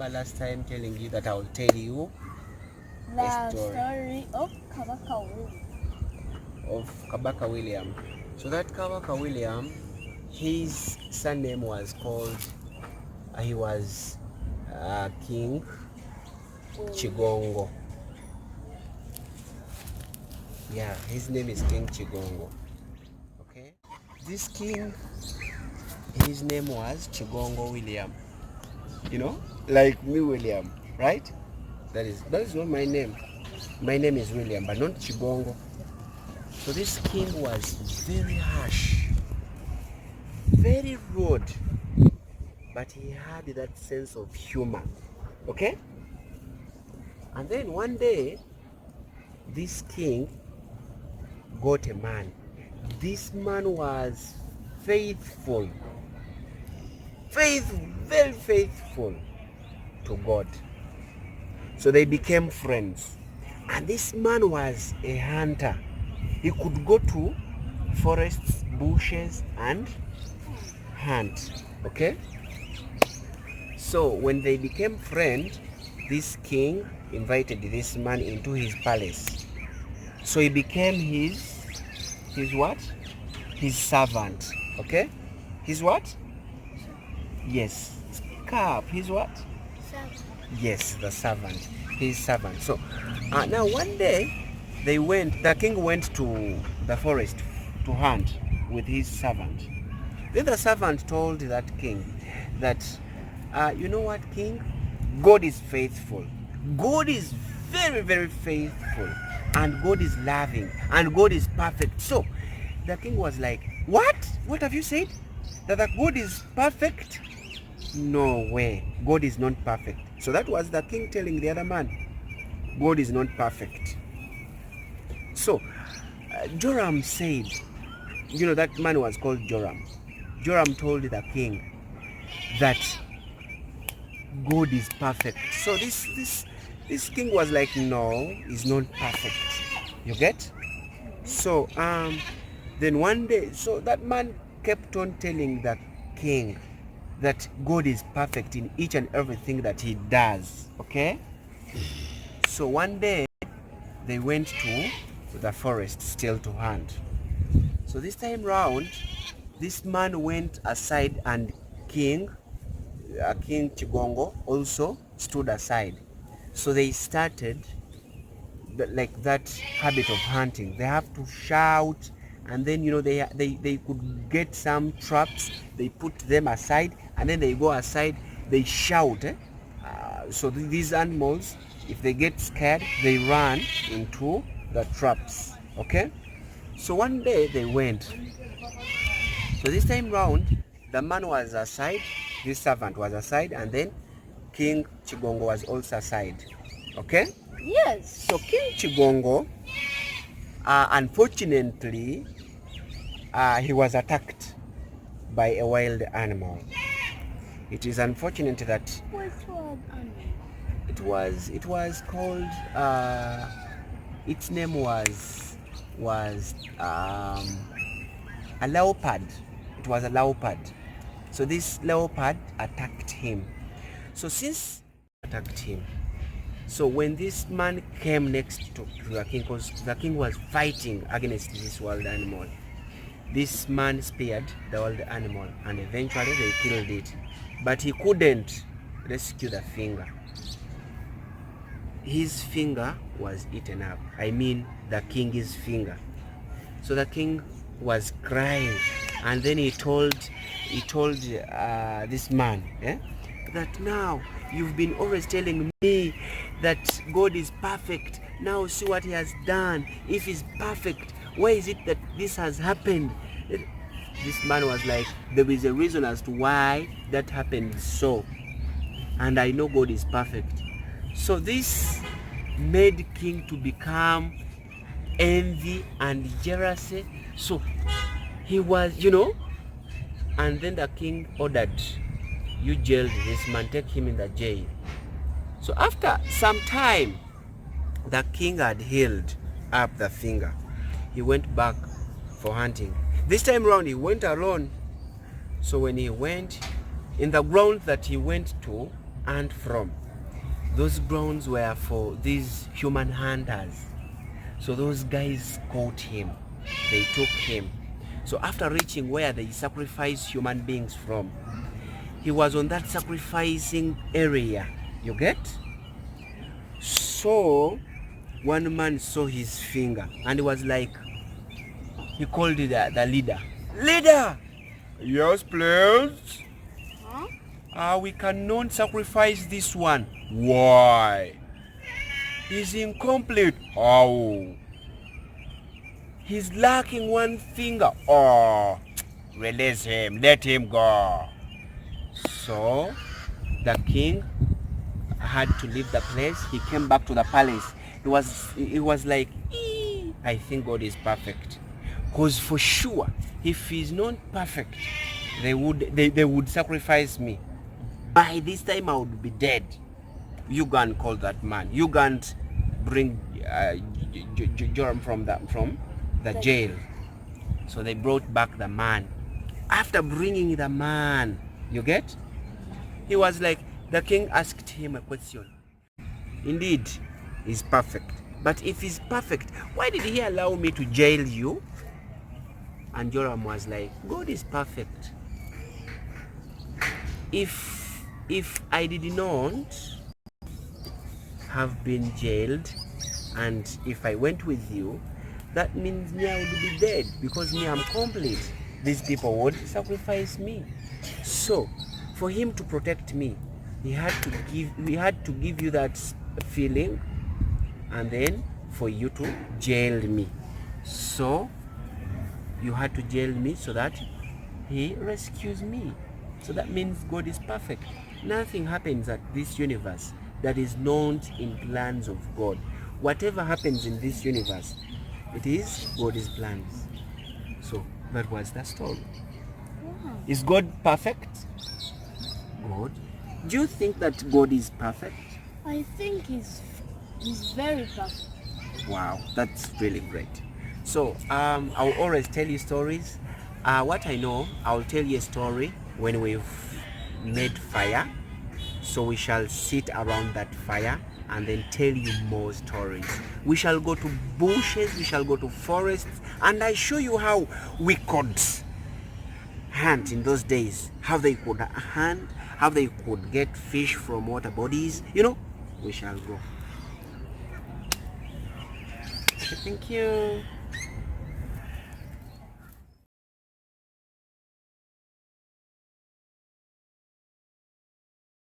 remember last time telling you that I will tell you the story of Kabaka William. So that Kabaka William, his surname was called, he was King Chigongo. Yeah, his name is King Chigongo. Okay, this king, his name was Chigongo William. You know, like me, William, right? That is not my name. My name is William, but not Chigongo. So this king was very harsh, very rude, but he had that sense of humor. Okay? And then one day, this king got a man. This man was faithful, very faithful to God. So they became friends. And this man was a hunter. He could go to forests, bushes, and hunt. Okay? So when they became friends, this king invited this man into his palace. So he became his what? His servant. Okay? His what? Yes. Scarf. His what? Servant. Yes, the servant. His servant. So now one day the king went to the forest to hunt with his servant. Then the servant told that king that, you know what, king? God is faithful. God is very, very faithful. And God is loving. And God is perfect. So the king was like, what? What have you said? That the God is perfect? No way. God is not perfect. So that was the king telling the other man, God is not perfect. So Joram said, you know, that man was called Joram. Joram told the king that God is perfect. So this king was like, no, he's not perfect. You get? So then one day, so that man kept on telling the king that God is perfect in each and everything that he does. Okay? So one day they went to the forest still to hunt. So this time round, this man went aside and King Chigongo also stood aside. So they started like that habit of hunting. They have to shout, and then, you know, they could get some traps, they put them aside, and then they go aside, they shout. So these animals, if they get scared, they run into the traps. Okay? So one day they went. So this time round, the man was aside, this servant was aside, and then King Chigongo was also aside. Okay? Yes. So King Chigongo, unfortunately, he was attacked by a wild animal. It is unfortunate that Which wild animal? it was called, its name was a leopard. It was a leopard. So this leopard attacked him. So since attacked him, so when this man came next to the king, because the king was fighting against this wild animal, this man speared the wild animal and eventually they killed it. But he couldn't rescue the finger. His finger was eaten up. I mean the king's finger. So the king was crying, and then he told this man, that now you've been always telling me that God is perfect. Now see what he has done. If he's perfect, why is it that this has happened? This man was like, there is a reason as to why that happened so, and I know God is perfect. So this made king to become envy and jealousy. So he was, you know, and then the king ordered, you jail this man, take him in the jail. So after some time, the king had healed up the finger. He went back for hunting. This time round he went alone. So when he went in the ground that he went to, and from. Those grounds were for these human hunters. So those guys caught him. They took him. So after reaching where they sacrifice human beings from, he was on that sacrificing area. You get? So one man saw his finger and he was like, he called the leader. Leader! Yes, please. Huh? We cannot sacrifice this one. Why? He's incomplete. How? He's lacking one finger. Oh, release him. Let him go. So the king had to leave the place. He came back to the palace. He was like, I think God is perfect. Because for sure, if he's not perfect, they would sacrifice me. By this time I would be dead. You go and call that man. You can't bring Joram from the jail. So they brought back the man. After bringing the man, you get? He was like, the king asked him a question. Indeed, he's perfect. But if he's perfect, why did he allow me to jail you? And Joram was like, God is perfect. If I did not have been jailed and if I went with you, that means me I would be dead because me I'm complete. These people would sacrifice me. So for him to protect me, he had to give you that feeling and then for you to jail me. So you had to jail me so that he rescues me. So that means God is perfect. Nothing happens at this universe that is not in plans of God. Whatever happens in this universe, it is God's plans. So that was the story. Wow. Is God perfect? God? Do you think that God is perfect? I think he's very perfect. Wow, that's really great. So I'll always tell you stories. What I know, I'll tell you a story when we've made fire. So we shall sit around that fire and then tell you more stories. We shall go to bushes, we shall go to forests, and I show you how we could hunt in those days, how they could hunt, how they could get fish from water bodies. You know, we shall go. Thank you.